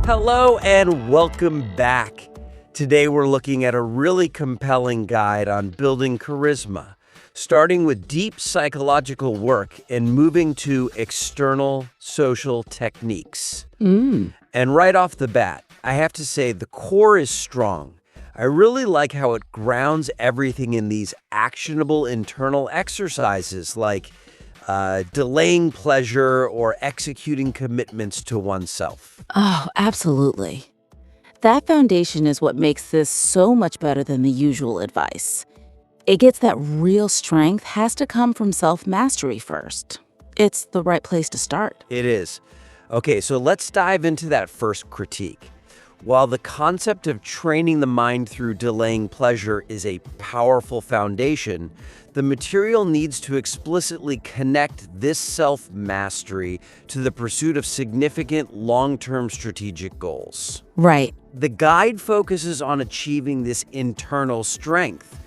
Hello and welcome back. Today we're looking at a really compelling guide on building charisma, starting with deep psychological work and moving to external social techniques. And right off the bat, I have to say the core is strong. I really like how it grounds everything in these actionable internal exercises like delaying pleasure or executing commitments to oneself. Oh, absolutely. That foundation is what makes this so much better than the usual advice. It gets that real strength has to come from self-mastery first. It's the right place to start. It is. Okay, so let's dive into that first critique. While the concept of training the mind through delaying pleasure is a powerful foundation, the material needs to explicitly connect this self-mastery to the pursuit of significant long-term strategic goals. Right. The guide focuses on achieving this internal strength,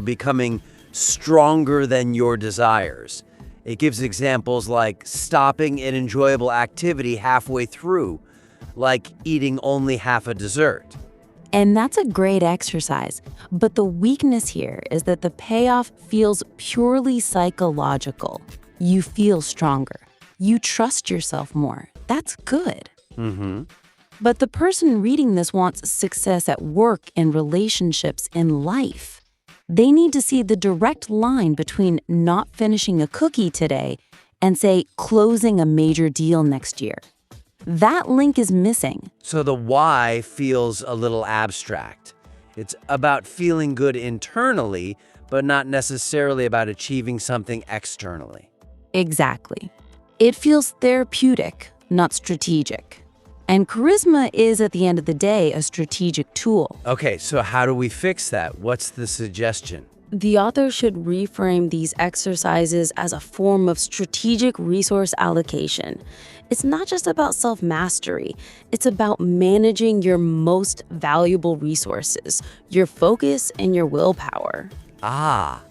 becoming stronger than your desires. It gives examples like stopping an enjoyable activity halfway through, like eating only half a dessert. And that's a great exercise. But the weakness here is that the payoff feels purely psychological. You feel stronger. You trust yourself more. That's good. But the person reading this wants success at work, in relationships, in life. They need to see the direct line between not finishing a cookie today and, say, closing a major deal next year. That link is missing. So the why feels a little abstract. It's about feeling good internally, but not necessarily about achieving something externally. Exactly. It feels therapeutic, not strategic. And charisma is, at the end of the day, a strategic tool. Okay, so how do we fix that? What's the suggestion? The author should reframe these exercises as a form of strategic resource allocation. It's not just about self-mastery. It's about managing your most valuable resources, your focus and your willpower. Ah,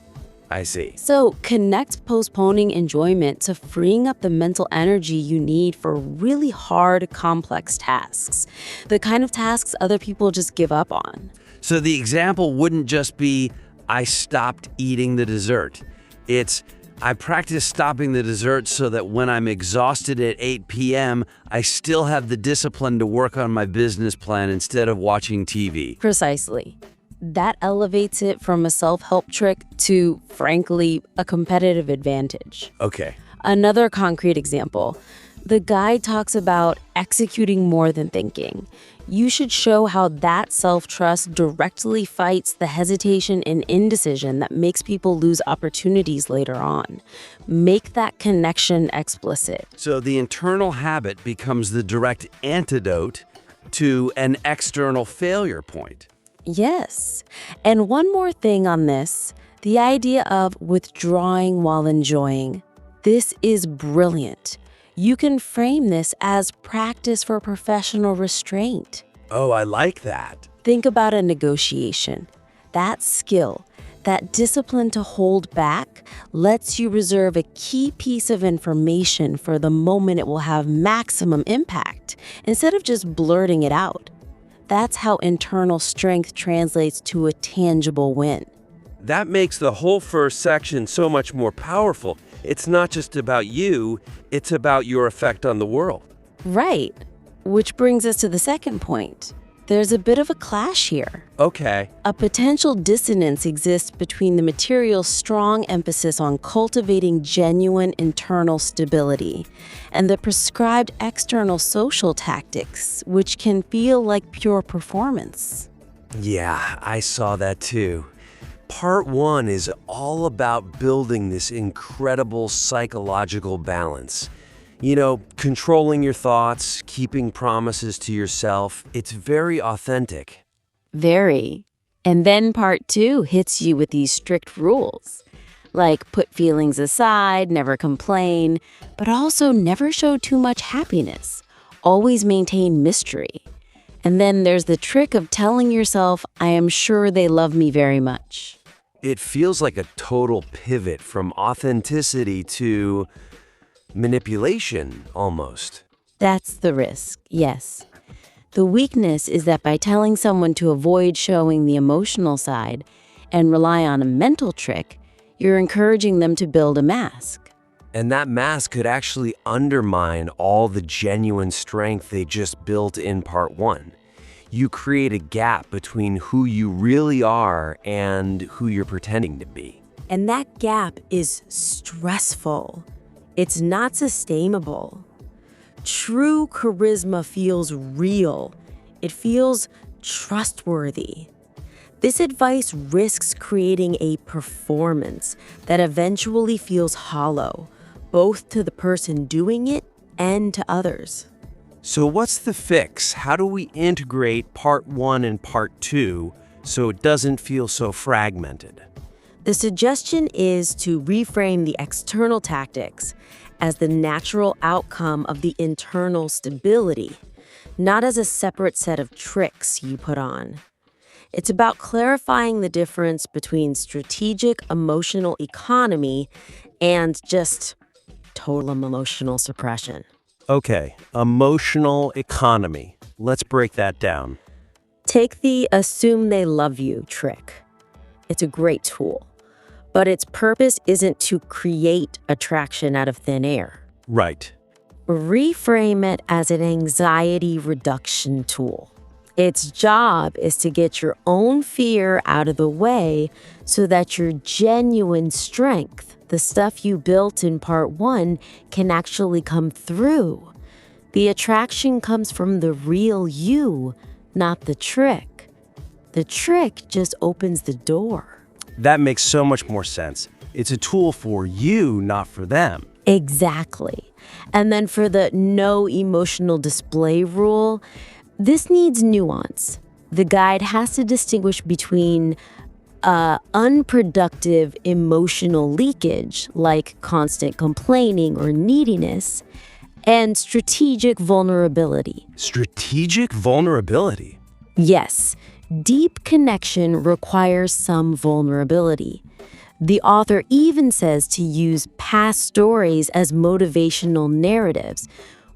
I see. So connect postponing enjoyment to freeing up the mental energy you need for really hard, complex tasks, the kind of tasks other people just give up on. So the example wouldn't just be, I stopped eating the dessert. It's, I practice stopping the dessert so that when I'm exhausted at 8 p.m., I still have the discipline to work on my business plan instead of watching TV. Precisely. That elevates it from a self-help trick to, frankly, a competitive advantage. Okay. Another concrete example. The guide talks about executing more than thinking. You should show how that self-trust directly fights the hesitation and indecision that makes people lose opportunities later on. Make that connection explicit. So the internal habit becomes the direct antidote to an external failure point. Yes. And one more thing on this, the idea of withdrawing while enjoying. This is brilliant. You can frame this as practice for professional restraint. Oh, I like that. Think about a negotiation. That skill, that discipline to hold back, lets you reserve a key piece of information for the moment it will have maximum impact, instead of just blurting it out. That's how internal strength translates to a tangible win. That makes the whole first section so much more powerful. It's not just about you, it's about your effect on the world. Right. Which brings us to the second point. There's a bit of a clash here. Okay. A potential dissonance exists between the material's strong emphasis on cultivating genuine internal stability and the prescribed external social tactics, which can feel like pure performance. Yeah, I saw that too. Part 1 is all about building this incredible psychological balance. Controlling your thoughts, keeping promises to yourself. It's very authentic. Very. And then part 2 hits you with these strict rules. Like put feelings aside, never complain, but also never show too much happiness. Always maintain mystery. And then there's the trick of telling yourself, I am sure they love me very much. It feels like a total pivot from authenticity to manipulation, almost. That's the risk, yes. The weakness is that by telling someone to avoid showing the emotional side and rely on a mental trick, you're encouraging them to build a mask. And that mask could actually undermine all the genuine strength they just built in part one. You create a gap between who you really are and who you're pretending to be. And that gap is stressful. It's not sustainable. True charisma feels real. It feels trustworthy. This advice risks creating a performance that eventually feels hollow, both to the person doing it and to others. So what's the fix? How do we integrate part one and part two so it doesn't feel so fragmented? The suggestion is to reframe the external tactics as the natural outcome of the internal stability, not as a separate set of tricks you put on. It's about clarifying the difference between strategic emotional economy and just total emotional suppression. Okay, emotional economy. Let's break that down. Take the assume they love you trick. It's a great tool, but its purpose isn't to create attraction out of thin air. Right. Reframe it as an anxiety reduction tool. Its job is to get your own fear out of the way so that your genuine strength, the stuff you built in part one, can actually come through. The attraction comes from the real you, not the trick. The trick just opens the door. That makes so much more sense. It's a tool for you, not for them. Exactly. And then for the no emotional display rule, this needs nuance. The guide has to distinguish between unproductive emotional leakage, like constant complaining or neediness, and strategic vulnerability. Strategic vulnerability? Yes, deep connection requires some vulnerability. The author even says to use past stories as motivational narratives.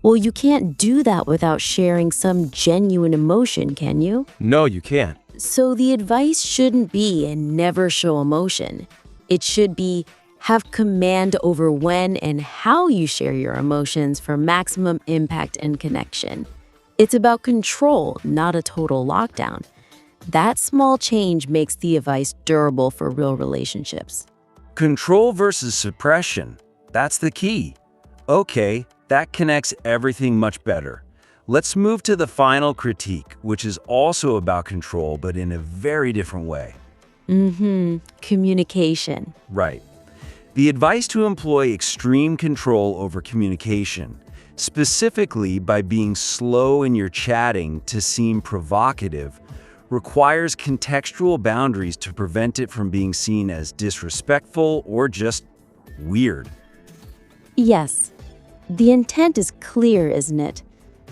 Well, you can't do that without sharing some genuine emotion, can you? No, you can't. So the advice shouldn't be and never show emotion. It should be have command over when and how you share your emotions for maximum impact and connection. It's about control, not a total lockdown. That small change makes the advice durable for real relationships. Control versus suppression. That's the key. Okay, that connects everything much better. Let's move to the final critique, which is also about control, but in a very different way. Communication. Right. The advice to employ extreme control over communication, specifically by being slow in your chatting to seem provocative, requires contextual boundaries to prevent it from being seen as disrespectful or just weird. Yes. The intent is clear, isn't it?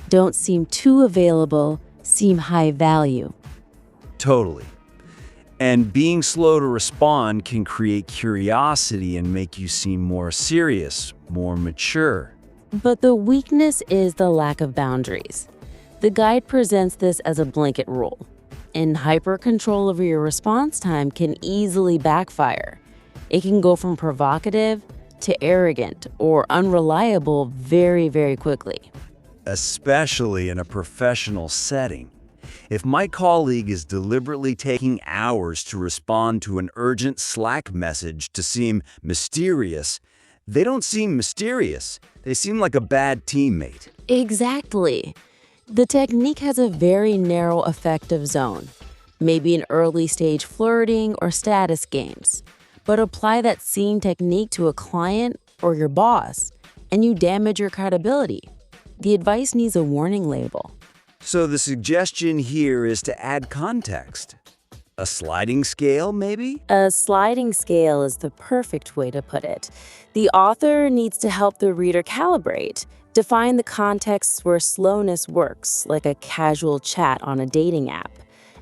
Don't seem too available, seem high value. Totally. And being slow to respond can create curiosity and make you seem more serious, more mature. But the weakness is the lack of boundaries. The guide presents this as a blanket rule. And hyper-control over your response time can easily backfire. It can go from provocative to arrogant or unreliable very, very quickly. Especially in a professional setting. If my colleague is deliberately taking hours to respond to an urgent Slack message to seem mysterious, they don't seem mysterious. They seem like a bad teammate. Exactly. The technique has a very narrow effective zone, maybe in early stage flirting or status games. But apply that same technique to a client or your boss, and you damage your credibility. The advice needs a warning label. So the suggestion here is to add context. A sliding scale, maybe? A sliding scale is the perfect way to put it. The author needs to help the reader calibrate, define the contexts where slowness works, like a casual chat on a dating app,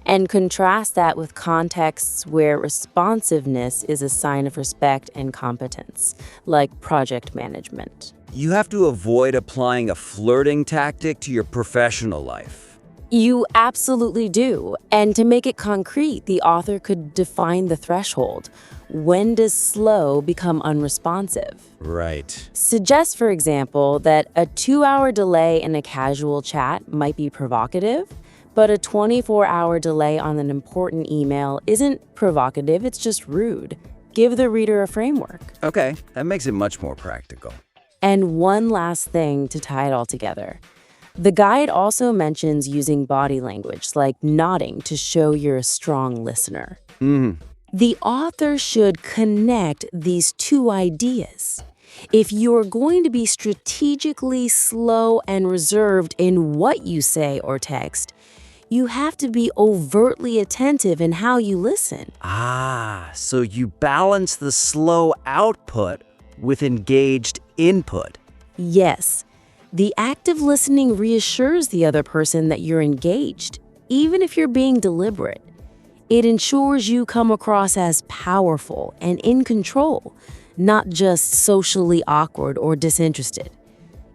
and contrast that with contexts where responsiveness is a sign of respect and competence, like project management. You have to avoid applying a flirting tactic to your professional life. You absolutely do. And to make it concrete, the author could define the threshold. When does slow become unresponsive? Right. Suggest, for example, that a 2-hour delay in a casual chat might be provocative, but a 24-hour delay on an important email isn't provocative, it's just rude. Give the reader a framework. Okay, that makes it much more practical. And one last thing to tie it all together. The guide also mentions using body language, like nodding, to show you're a strong listener. The author should connect these two ideas. If you're going to be strategically slow and reserved in what you say or text, you have to be overtly attentive in how you listen. So you balance the slow output with engaged input. Yes, the active listening reassures the other person that you're engaged, even if you're being deliberate. It ensures you come across as powerful and in control, not just socially awkward or disinterested.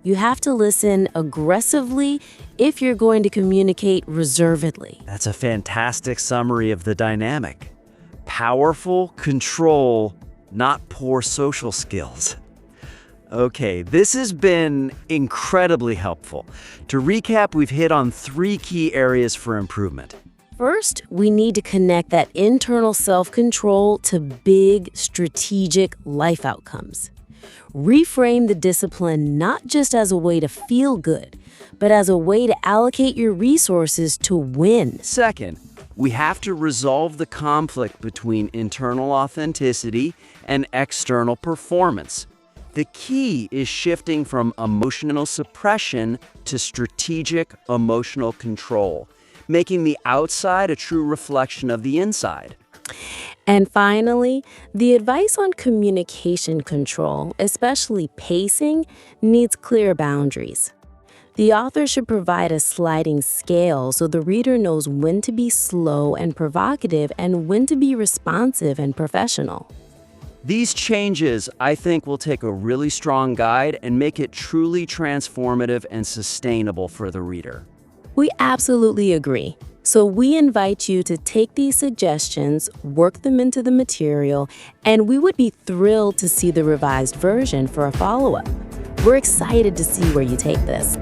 You have to listen aggressively if you're going to communicate reservedly. That's a fantastic summary of the dynamic. Powerful control, not poor social skills. Okay, this has been incredibly helpful. To recap, we've hit on 3 key areas for improvement. First, we need to connect that internal self-control to big, strategic life outcomes. Reframe the discipline not just as a way to feel good, but as a way to allocate your resources to win. Second, we have to resolve the conflict between internal authenticity and external performance. The key is shifting from emotional suppression to strategic emotional control, making the outside a true reflection of the inside. And finally, the advice on communication control, especially pacing, needs clear boundaries. The author should provide a sliding scale so the reader knows when to be slow and provocative and when to be responsive and professional. These changes, I think, will take a really strong guide and make it truly transformative and sustainable for the reader. We absolutely agree. So we invite you to take these suggestions, work them into the material, and we would be thrilled to see the revised version for a follow-up. We're excited to see where you take this.